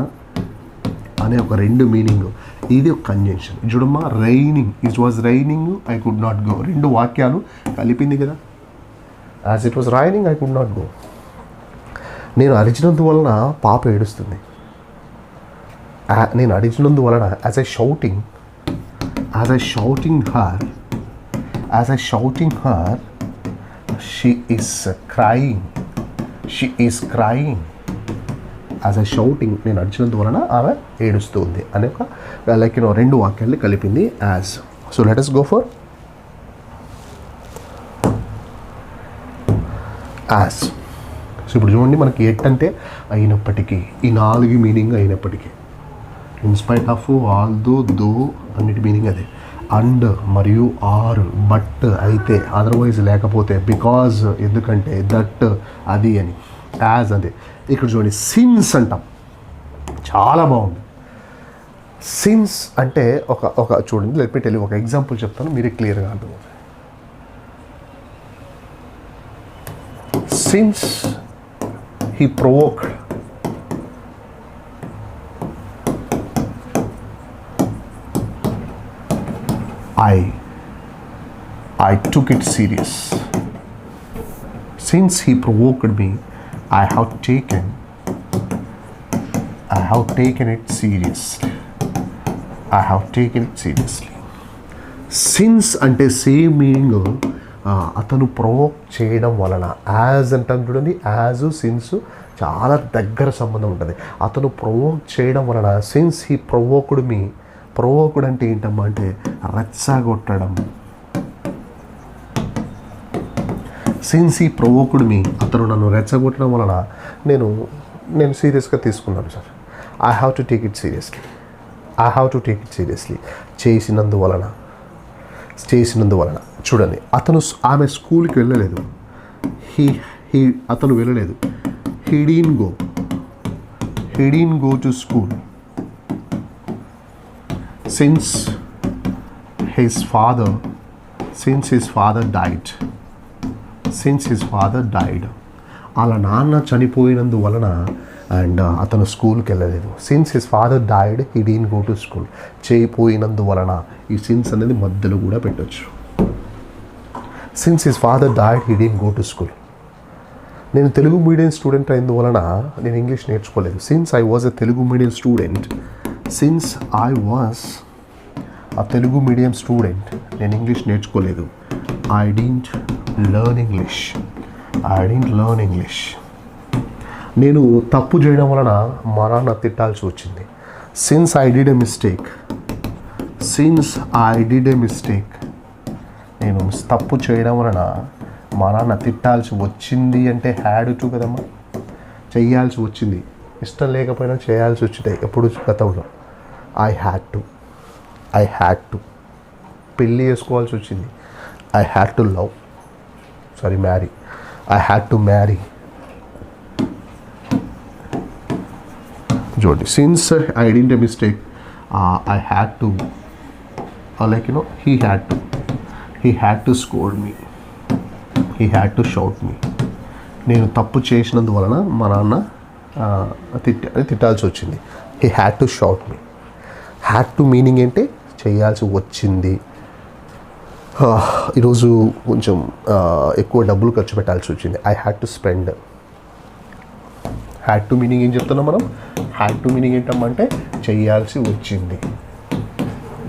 అనే ఒక రెండు మీనింగ్. ఇది ఒక కంజంక్షన్. చూడమ్మా, it was raining I could not go, రెండు వాక్యాలు కలిపింది కదా. As it was raining I could not go. నేను అరిచినందు వలన పాప ఏడుస్తుంది. నేను అరిచినందు వలన as I shouting her she is crying. As I shouting, నేను అరిచినందు వలన ఆమె ఏడుస్తుంది అనే ఒక లైక్ రెండు వాక్యాల్ని కలిపింది as. So let us go for as. So ఇప్పుడు చూడండి, మనకి ఎట్ అంటే అయినప్పటికీ, ఈ 4 మీనింగ్ అయినప్పటికీ, ఇన్స్పైట్ ఆఫ్, ఆల్దో, దో అన్నిటి మీనింగ్ అదే. అండ్ మరియు ఆర్, బట్ అయితే, అదర్వైజ్ లేకపోతే, బికాజ్ ఎందుకంటే, దట్ అది అని. యాజ్ అదే. ఇక్కడ చూడండి, సిన్స్ అంటాం. చాలా బాగుంది. సిన్స్ అంటే ఒక చూడండి, లెట్ మీ టెల్ యు, ఒక ఎగ్జాంపుల్ చెప్తాను, మీరే క్లియర్గా అర్థమవుతుంది. Since he provoked I took it serious. Since he provoked me, I have taken it seriously. Since అంటే సేమ్ మీనింగ్. అతను ప్రొవోక్ చేయడం వలన. యాజ్ అంటాం చూడండి, యాజ్ సిన్స్ చాలా దగ్గర సంబంధం ఉంటుంది. అతను ప్రొవోక్ చేయడం వలన, since he provoked me. Provoked అంటే ఏంటమ్మా అంటే రెచ్చగొట్టడం. సిన్స్ హీ ప్రొవోక్డ్ మీ, అతను నన్ను రెచ్చగొట్టడం వలన నేను సీరియస్గా తీసుకున్నాను sir. I have to take it seriously. చేసినందువలన. చూడండి, ఆమె స్కూల్కి వెళ్ళలేదు. అతను వెళ్ళలేదు. He didn't go to school since his father died. అలా నాన్న చనిపోయినందువలన అండ్ అతను స్కూల్కి వెళ్ళలేదు. Since his father died he didn't go to school. చేయిపోయినందువలన, ఈ సిన్స్ అనేది మధ్యలో కూడా పెట్టచ్చు. Since his father died he didn't go to school. నేను తెలుగు మీడియం స్టూడెంట్ అయినందువలన నేను ఇంగ్లీష్ నేర్చుకోలేదు. Since I was a Telugu medium student నేను ఇంగ్లీష్ నేర్చుకోలేదు. I didn't learn English. నేను తప్పు చేయడం వలన మా నాన్న తిట్టాల్సి వచ్చింది. Since I did a mistake నేను తప్పు చేయడం వలన మా నాన్న తిట్టాల్సి వచ్చింది. అంటే హ్యాడ్ టు కదమ్మా, చేయాల్సి వచ్చింది. ఇష్టం లేకపోయినా చేయాల్సి వచ్చింది. ఎప్పుడు గతంలో ఐ హ్యాడ్ టు పెళ్ళి చేసుకోవాల్సి వచ్చింది. I had to marry. చూడండి, since I did a mistake I had to he had to scold me, he had to shout me. నేను తప్పు చేసినందువలన మా నాన్న తిట్టాల్సి వచ్చింది. he had to shout me. had to meaning ఏంటి? చేయాల్సి వచ్చింది. ఈరోజు కొంచెం ఎక్కువ డబ్బులు ఖర్చు పెట్టాల్సి వచ్చింది. I had to spend. Had to meaning ఏం చెప్తున్నాం మనం? హ్యాడ్ టు మీనింగ్ ఏంటమ్మంటే చేయాల్సి వచ్చింది.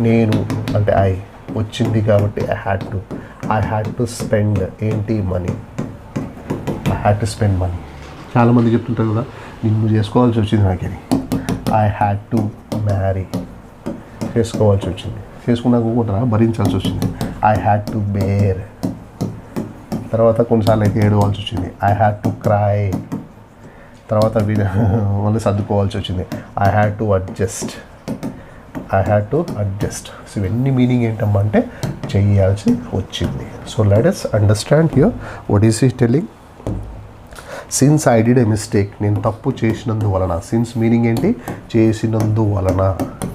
నేను అంటే ఐ వచ్చింది కాబట్టి ఐ హ్యాడ్ టు స్పెండ్ ఏంటి? Money. I had to spend money. చాలామంది చెప్తుంటారు కదా, నిన్ను చేసుకోవాల్సి వచ్చింది నాకని. I had to marry. చేసుకోవాల్సి వచ్చింది. చేసుకున్నాక కూడా భరించాల్సి వచ్చింది. I had to bear. తర్వాత కొన్నిసార్లు అయితే ఏడవాల్సి వచ్చింది. I had to cry. తర్వాత మళ్ళీ సర్దుకోవాల్సి వచ్చింది. I had to adjust. So ఇవన్నీ మీనింగ్ ఏంటమ్మా అంటే చేయాల్సి వచ్చింది. So let us understand here what is he telling. Since I did a mistake, నేను తప్పు చేసినందువలన. సిన్స్ మీనింగ్ ఏంటి? చేసినందువలన.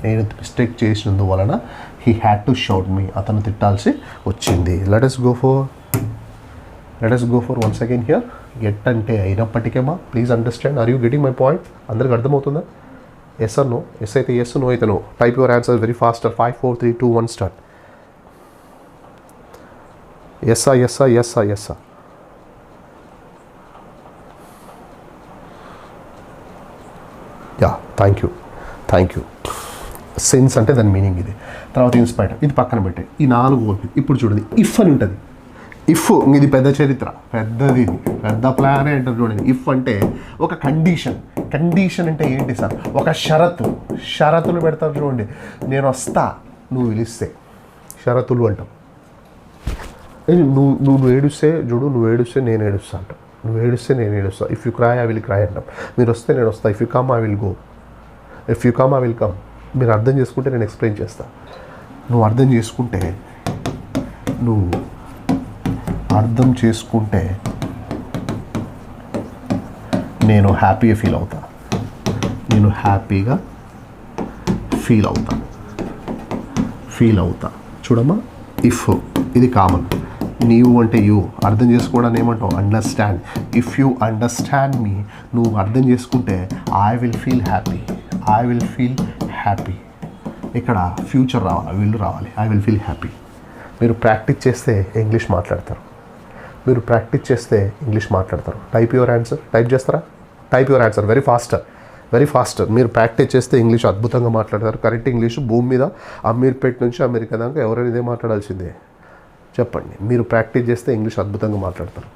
నేను మిస్టేక్ చేసినందువలన he had to shout me, అతను తిట్టాల్సి వచ్చింది. Let us go for once again here. Get అంటే అయినప్పటికేమా, please understand. Are you getting my point? అందరికి అర్థమవుతుందా? Yes or no? ఎస్ అయితే ఎస్, నో అయితే no. Type your answer very faster. 5 4 3 2 1 start. Yes sir. Yeah, thank you. Since అంటే దాని meaning ఇది. తర్వాత ఇన్స్పైర్, ఇది పక్కన పెట్టే. ఈ 4 ఇప్పుడు చూడండి, ఇఫ్ అని ఉంటుంది. ఇఫ్ ఇది పెద్ద చరిత్ర, పెద్దది, పెద్ద ప్లానే అంటారు చూడండి. ఇఫ్ అంటే ఒక కండిషన్ అంటే ఏంటి సార్? ఒక షరతులు పెడతారు చూడండి. నేను వస్తా, నువ్వు పిలిస్తే షరతులు అంటాం. నువ్వు ఏడుస్తే చూడు, నువ్వు ఏడుస్తే నేను ఏడుస్తా అంటాం. నువ్వు ఏడుస్తే నేను ఏడుస్తా. If you cry I will cry అంటాం. మీరు వస్తే నేను వస్తా. If you come I will go. If you come I will come. మీరు అర్థం చేసుకుంటే నేను ఎక్స్ప్లెయిన్ చేస్తా. నువ్వు అర్థం చేసుకుంటే నేను హ్యాపీగా ఫీల్ అవుతా. చూడమ్మా, ఇఫ్ ఇది కామన్. నీవు అంటే యూ. అర్థం చేసుకోవడానికి ఏమంటావు? Understand. If you understand me, నువ్వు అర్థం చేసుకుంటే ఐ విల్ ఫీల్ హ్యాపీ. ఇక్కడ ఫ్యూచర్ రావాలి, వీళ్ళు రావాలి. I will feel happy. మీరు ప్రాక్టీస్ చేస్తే ఇంగ్లీష్ మాట్లాడతారు. Type your answer. టైప్ చేస్తారా? Type your answer very faster. మీరు ప్రాక్టీస్ చేస్తే ఇంగ్లీష్ అద్భుతంగా మాట్లాడతారు. కరెక్ట్ ఇంగ్లీష్ భూమి మీద అమీర్పేట నుంచి అమెరికా దాకా ఎవరైనా ఇదే మాట్లాడాల్సిందే. చెప్పండి, మీరు ప్రాక్టీస్ చేస్తే ఇంగ్లీష్ అద్భుతంగా మాట్లాడతారు.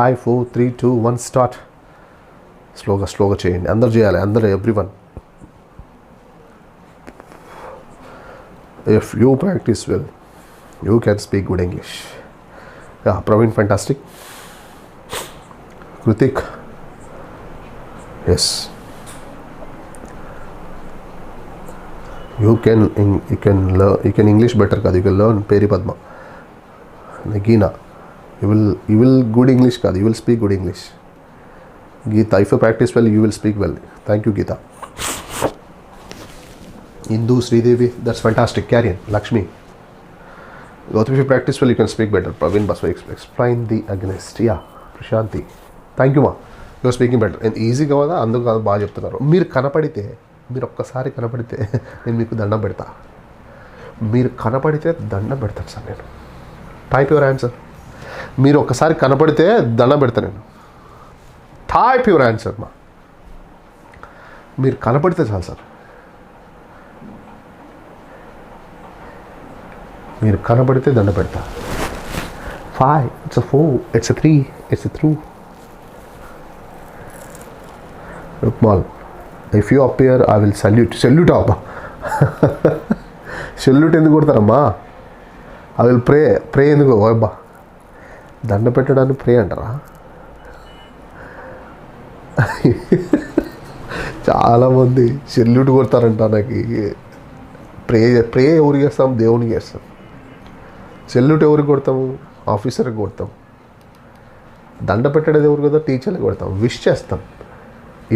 5 4 3 2 1 స్టార్ట్. స్లోగా చేయండి. అందరు చేయాలి. Everyone. If you practice well, you can speak good English. Yeah, Praveen, fantastic. Kritik, yes. You can English better. You can learn Peri Padma, Nagina. You will good English. You will speak good English. Geeta, if you practice well, you will speak well. Thank you, Geeta. Indu, Sridevi, that's fantastic. Carry on. Lakshmi. If you practice well, you can speak better. Praveen Baswa, explain the against. Yeah, Prashanti. Thank you, ma. You are speaking better. And easy కదా, అందుకు కాదు, బాగా చెప్తున్నారు. మీరు ఒక్కసారి కనపడితే నేను మీకు దండం పెడతా. మీరు కనపడితే దండం పెడతాను సార్ నేను. Type your answer. మీరు ఒక్కసారి కనపడితే దండం పెడతా నేను. టైప్ యువర్ ఆన్సర్ మా. మీరు కనపడితే చాలు సార్, మీరు కనపడితే దండ పెడతా. 5, it's a 4, it's a 3, it's a 2. Rukmal, if you appear, I will salute. Salute అబ్బా. సెల్యూట్ ఎందుకు కొడతారమ్మా? ఐ విల్ ప్రే ఎందుకు అబ్బా? దండ పెట్టడానికి ప్రే అంటారా? చాలామంది సెల్యూట్ కొడతారంట. నాకు ప్రే ఎవరికి చేస్తాం? దేవునికి చేస్తాం. సెల్యూట్ ఎవరికి కొడతాము? ఆఫీసర్కి కొడతాం. దండ పెట్టేది ఎవరు కదా? టీచర్కి కొడతాం. విష్ చేస్తాం.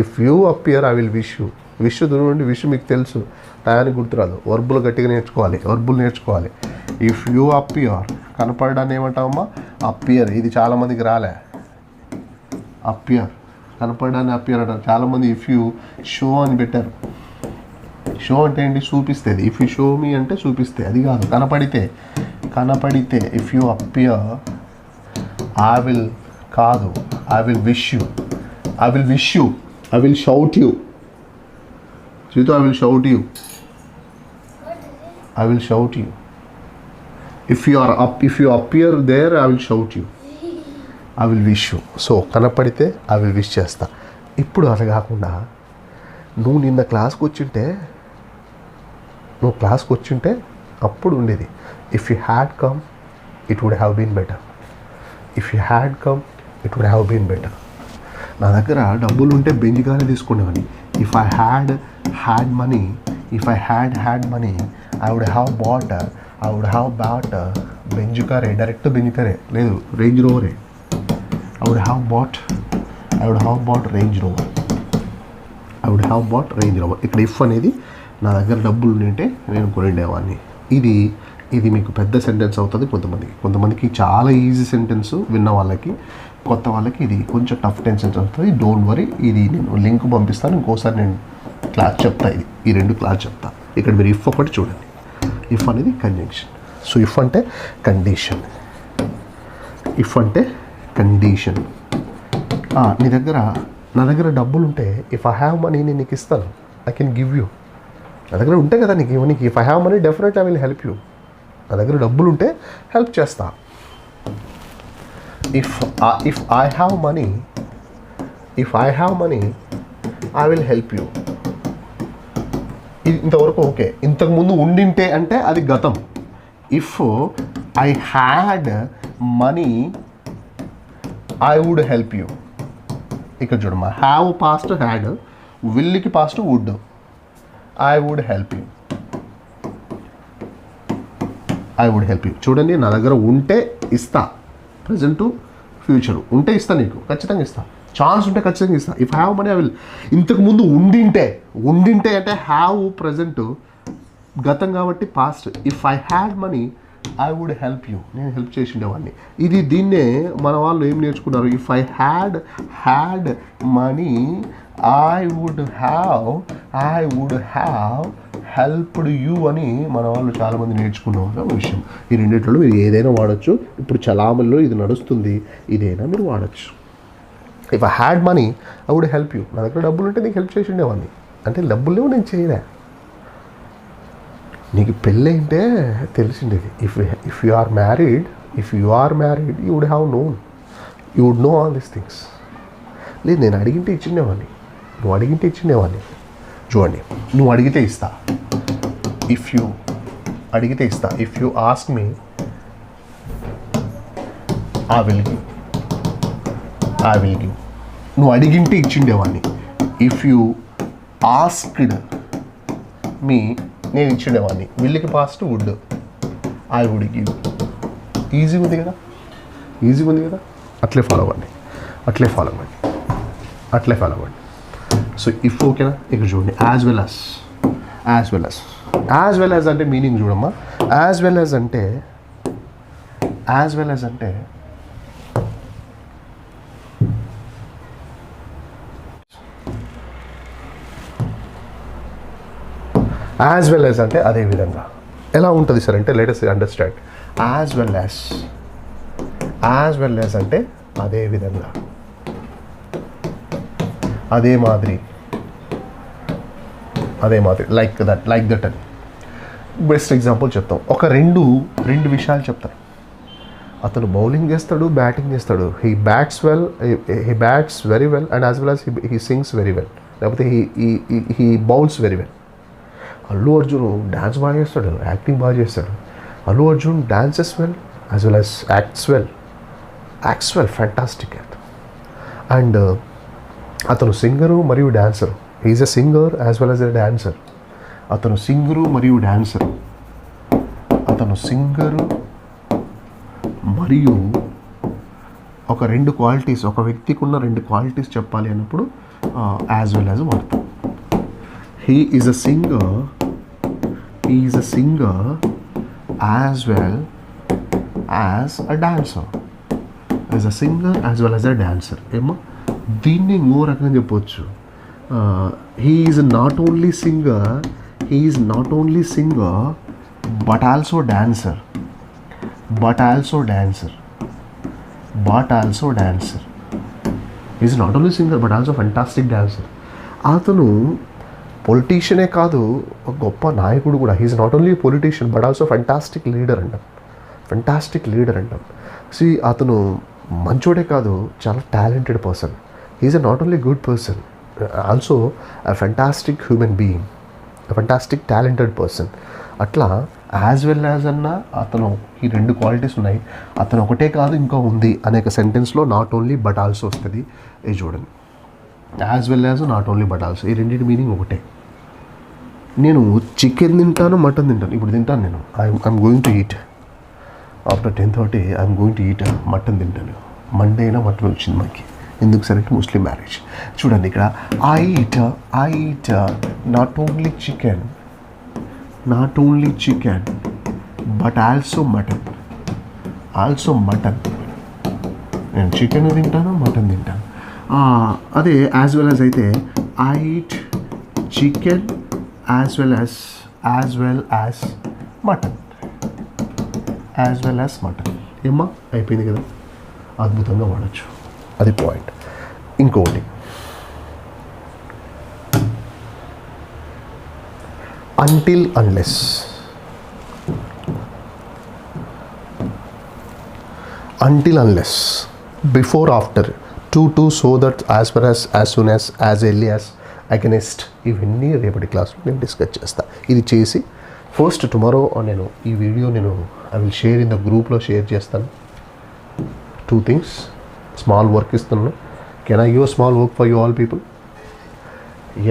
If you appear I will wish you. Wish చూడండి, విష్ మీకు తెలుసు, టయానికి గుర్తురాదు. వర్బులు గట్టిగా నేర్చుకోవాలి, వర్బులు నేర్చుకోవాలి. ఇఫ్ యూ అపియర్, కనపడడాన్ని ఏమంటామమ్మా? అపియర్. ఇది చాలామందికి రాలే. అపియర్, కనపడడాన్ని అపియర్ అంటారు చాలామంది. ఇఫ్ యూ షో అని పెట్టారు. షో అంటే ఏంటి? చూపిస్తుంది. ఇఫ్ యూ షో మీ అంటే చూపిస్తే, అది కాదు. కనపడితే if you appear I will కాదు, I will wish you. I will wish you, I will shout you. Chito, I will shout you. I will shout you. If you appear there, I will shout you. I will wish you. So, కనపడితే I will wish చేస్తా. ఇప్పుడు అలా కాకుండా నువ్వు నిన్న క్లాస్కి వచ్చింటే అప్పుడు ఉండేది. If you had come it would have been better. If you had come it would have been better. నా దగ్గర డబ్బులు ఉంటే బెంజికానే తీసుకునేవాడిని. If I had money, I would have bought బెంజుకారే, డైరెక్ట్ బెంజుకారే లేదు, రేంజ్ రోవరే. I would have bought Range Rover. ఇక్కడ ఇఫ్ అనేది నా దగ్గర డబ్బులు ఉంటే నేను కొనిండేవాడిని. ఇది మీకు పెద్ద సెంటెన్స్ అవుతుంది కొంతమందికి చాలా ఈజీ సెంటెన్స్ విన్న వాళ్ళకి. కొత్త వాళ్ళకి ఇది కొంచెం టఫ్ సెంటెన్స్ అవుతుంది. డోంట్ వరీ, ఇది నేను లింక్ పంపిస్తాను. ఇంకోసారి నేను క్లాస్ చెప్తా. ఈ రెండు క్లాస్ చెప్తా. ఇక్కడ మీరు ఇఫ్ ఒకటి చూడండి. ఇఫ్ అనేది కంజంక్షన్. సో ఇఫ్ అంటే కండిషన్. నా దగ్గర డబ్బులు ఉంటే ఇఫ్ ఐ హ్యావ్ మనీ నేను నీకు ఇస్తాను. I can give you. నా దగ్గర ఉంటే కదా నీకు ఇవ్వనికి. If I have money definitely I will help you. నా దగ్గర డబ్బులు ఉంటే హెల్ప్ చేస్తా. If I have money, I will help you. ఇంతవరకు ఓకే. ఇంతకుముందు ఉండింటే అంటే అది గతం. If I had money I would help you. ఇక్కడ చూడమ్మా, హ్యావ్ పాస్ట్ హ్యాడ్, విల్కి past would. I would help you. చూడండి, నా దగ్గర ఉంటే ఇస్తా. ప్రజెంట్ ఫ్యూచరు ఉంటే ఇస్తా, నీకు ఖచ్చితంగా ఇస్తా. ఛాన్స్ ఉంటే ఖచ్చితంగా ఇస్తా. If have money I will. ఇంతకుముందు ఉండింటే అంటే హ్యావ్ ప్రజెంట్, గతం కాబట్టి past. If I had money I would help you. నేను హెల్ప్ చేసి ఉండేవాడిని. దీన్నే మన వాళ్ళు ఏం నేర్చుకున్నారు? If I had money I would have helped you అని మన వాళ్ళు చాలామంది నేర్చుకున్న విషయం. ఈ రెండిట్లో మీరు ఏదైనా వాడచ్చు. ఇప్పుడు చలామణిలో ఇది నడుస్తుంది, ఇదైనా మీరు వాడచ్చు. If I had money I would help you. నా దగ్గర డబ్బులు ఉంటే నీకు హెల్ప్ చేసి ఉండేవాడిని. అంటే డబ్బులు లేవు, నేను చేయలే. నీకు పెళ్ళి అంటే తెలిసిండేది. If you are married you would have known, you would know all these things. లేదు, నేను అడిగింటే ఇచ్చిండేవాడిని. నువ్వు అడిగింటే ఇచ్చిండేవాడిని. చూడండి, నువ్వు అడిగితే ఇస్తా. ఇఫ్ యూ అడిగితే ఇస్తా. If you ask me I will give. నువ్వు అడిగింటే ఇచ్చిండేవాడిని. ఇఫ్ యూ ఆస్క్డ్ మీ, నేను ఇచ్చిండేవాడిని. విల్కి past would, I would give. ఈజీగా ఉంది కదా. అట్లే ఫాలో అవ్వండి. సో ఇఫ్ ఓకేనా? ఇక్కడ చూడండి, యాజ్ వెల్ యాజ్ అంటే మీనింగ్ చూడమ్మా. యాజ్ వెల్ యాజ్ అంటే అదే విధంగా ఎలా ఉంటుంది సార్ అంటే let us understand. As well as అంటే అదే విధంగా, అదే మాదిరి లైక్ దట్ అని. బెస్ట్ ఎగ్జాంపుల్ చెప్తాం. ఒక రెండు విషయాలు చెప్తారు. అతను బౌలింగ్ చేస్తాడు, బ్యాటింగ్ చేస్తాడు. He bats very well and as well as he sings very well, లేకపోతే he bowls very well. Allu Arjun dance బాగా చేస్తాడు, యాక్టింగ్ బాగా చేస్తాడు. Allu Arjun dances well as well as acts well fantastic. And అతను సింగరు మరియు dancer. He is a singer as well as a dancer. అతను singer మరియు ఒక రెండు క్వాలిటీస్, ఒక వ్యక్తికి ఉన్న రెండు క్వాలిటీస్ చెప్పాలి అన్నప్పుడు యాజ్ వెల్ యాజ్ వాడతాం. He is a singer as well as a dancer. As a singer as well as a dancer. ఏమో దీన్ని ఇంకో రకంగా చెప్పవచ్చు. He is not only singer but also dancer. He is not only singer but also fantastic dancer. అతను పొలిటీషియనే కాదు, ఒక గొప్ప నాయకుడు కూడా. He is not only politician but also fantastic leader అంటాం. అతను మంచోడే కాదు, చాలా talented person. He is not only good person, also a fantastic human being, fantastic talented person. అట్లా యాజ్ వెల్ యాజ్ అన్న అతను ఈ రెండు క్వాలిటీస్ ఉన్నాయి. అతను ఒకటే కాదు ఇంకా ఉంది అనేక సెంటెన్స్లో నాట్ ఓన్లీ బట్ ఆల్సో వస్తుంది. ఇది చూడండి, as well as, not only but also, ఈ రెండింటి మీనింగ్ ఒకటే. నేను చికెన్ తింటాను, మటన్ తింటాను. ఇప్పుడు తింటాను నేను. I'm going to eat after 10:30. I'm going to eat mutton తింటాను. మండే అయినా మటన్ వచ్చింది మనకి. ఎందుకు సరే అంటే ముస్లిం మ్యారేజ్. చూడండి ఇక్కడ I eat not only chicken but also mutton. నేను చికెన్ తింటాను, మటన్ తింటాను. అదే యాజ్ వెల్ యాజ్ అయితే I eat chicken as well as mutton. ఏమ్మా అయిపోయింది కదా, అద్భుతంగా వాడచ్చు. అది పాయింట్. ఇంకొకటి, until unless. Before after, to so that, as far as soon as early as, against. ఇవన్నీ రేపటి క్లాస్లో నేను డిస్కస్ చేస్తాను. ఇది చేసి ఫస్ట్ టుమారో నేను ఈ video I will share in the గ్రూప్లో షేర్ చేస్తాను. 2 things, స్మాల్ వర్క్ ఇస్తున్నాను. Can I give small work for you all people?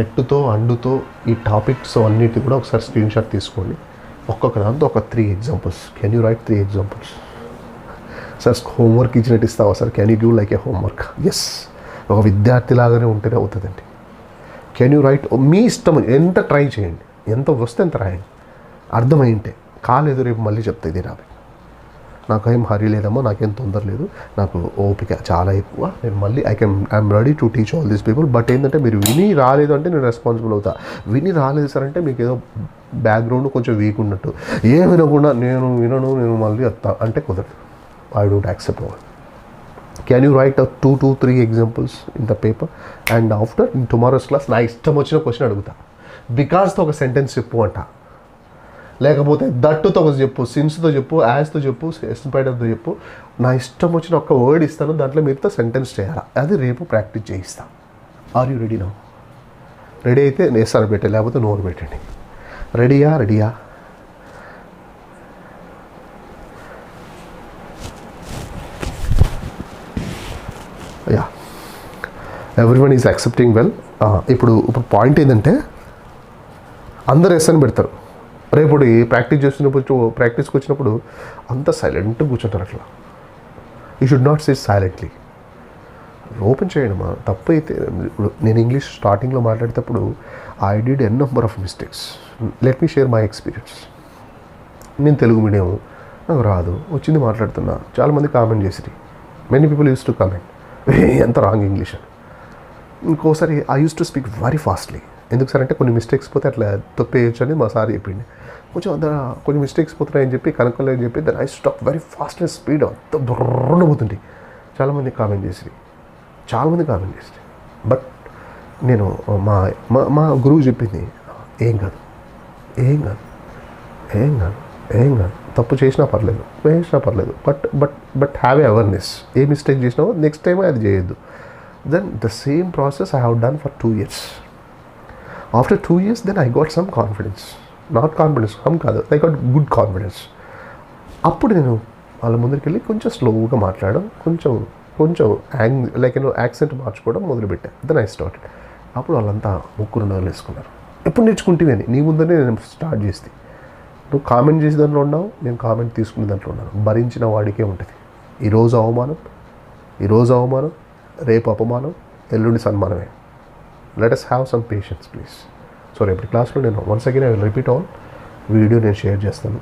ఎట్టుతో అండుతో ఈ టాపిక్స్ అన్నిటి కూడా ఒకసారి స్క్రీన్ షాట్ తీసుకోండి. ఒక్కొక్క దాంతో ఒక 3 examples. Can you write 3 examples? Sir homework ఇచ్చినట్టు ఇస్తావా sir? Can you give like a homework? Yes, ఒక విద్యార్థిలాగానే ఉంటేనే అవుతుందండి. Can you right? మీ ఇష్టం, ఎంత ట్రై చేయండి, ఎంత వస్తే ఎంత రాయండి. అర్థమైంటే కాలేదు రేపు మళ్ళీ చెప్తా ఇది రాబోయే. నాకేం హరీ లేదమ్మా, నాకేం తొందర లేదు, నాకు ఓపిక చాలా ఎక్కువ, నేను మళ్ళీ I'm ready to teach all these people. But ఏంటంటే మీరు విని రాలేదు అంటే నేను రెస్పాన్సిబుల్ అవుతా. విని రాలేదు సార్ అంటే మీకు ఏదో బ్యాక్గ్రౌండ్ కొంచెం వీక్ ఉన్నట్టు, ఏం వినకుండా నేను మళ్ళీ వస్తా అంటే కుదరదు. I don't accept all. Can you write 2 to 3 examples in the paper? And after in tomorrow's class నా ఇష్టం వచ్చిన క్వశ్చన్ అడుగుతా. బికాస్తో ఒక సెంటెన్స్ చెప్పు అంట, లేకపోతే దట్టుతో చెప్పు, సిన్స్తో చెప్పు, యాజ్తో చెప్పు, ఎస్పైడర్తో చెప్పు. నా ఇష్టం వచ్చిన ఒక్క వర్డ్ ఇస్తాను, దాంట్లో మీరుతో సెంటెన్స్ చేయాలి. అది రేపు ప్రాక్టీస్ చేయిస్తా. Are you ready now? Ready అయితే నేస్తారు పెట్టండి, లేకపోతే నోరు పెట్టండి. రెడీయా? Yeah, everyone is accepting well. ఇప్పుడు పాయింట్ ఏంటంటే అందరు ఎస్ అని పెడతారు. రేపు ప్రాక్టీస్కి వచ్చినప్పుడు అంత సైలెంట్గా కూర్చుంటారు. అట్లా యూ షుడ్ నాట్ సిట్ సైలెంట్లీ. ఓపెన్ చేయండి మా. తప్పు అయితే నేను ఇంగ్లీష్ స్టార్టింగ్లో మాట్లాడేటప్పుడు I did n number of mistakes. Let me share my experience. నేను తెలుగు మీడియం, నాకు రాదు, వచ్చింది మాట్లాడుతున్నా. చాలామంది కామెంట్ చేసిరి. Many people use to comment ఎంత రాంగ్ ఇంగ్లీష్ అని. ఇంకోసారి I use to speak very fastly. ఎందుకు సార్ అంటే కొన్ని మిస్టేక్స్ పోతే అట్లా తప్పేయచ్చు అని మా సార్ చెప్పింది. కొంచెం మిస్టేక్స్ పోతున్నాయని చెప్పి కనుక్కోలేదని చెప్పి then I stop very fast and speed అంత బుర్రన పోతుంది. చాలామంది కామెంట్ చేసి బట్ నేను మా మా గురువు చెప్పింది ఏం కాదు తప్పు చేసినా పర్లేదు but have a awareness. A mistake చేసినావో నెక్స్ట్ టైం అది చేయొద్దు. Then the same process I have done for 2 years. After 2 years then I got some confidence. Not confidence కాదు, ఐ గాట్ గుడ్ కాన్ఫిడెన్స్. అప్పుడు నేను వాళ్ళ ముందరికి వెళ్ళి కొంచెం స్లోగా మాట్లాడడం, కొంచెం యాక్సెంట్ మార్చుకోవడం మొదలుపెట్టాను. Then I started. అప్పుడు వాళ్ళంతా ముక్కురు నోరు వేసుకున్నారు. ఎప్పుడు నేర్చుకుంటే అని నీ ముందరే నేను స్టార్ట్ చేస్తే, నువ్వు కామెంట్ చేసే దాంట్లో ఉన్నావు, నేను కామెంట్ తీసుకునే దాంట్లో ఉన్నాను. భరించిన వాడికే ఉంటుంది. ఈరోజు అవమానం, రేపు అపమానం, ఎల్లుండి సన్మానమే. Let us have some patience please. So రేపటి క్లాస్లో నేను once again I will repeat all video నేను షేర్ చేస్తాను.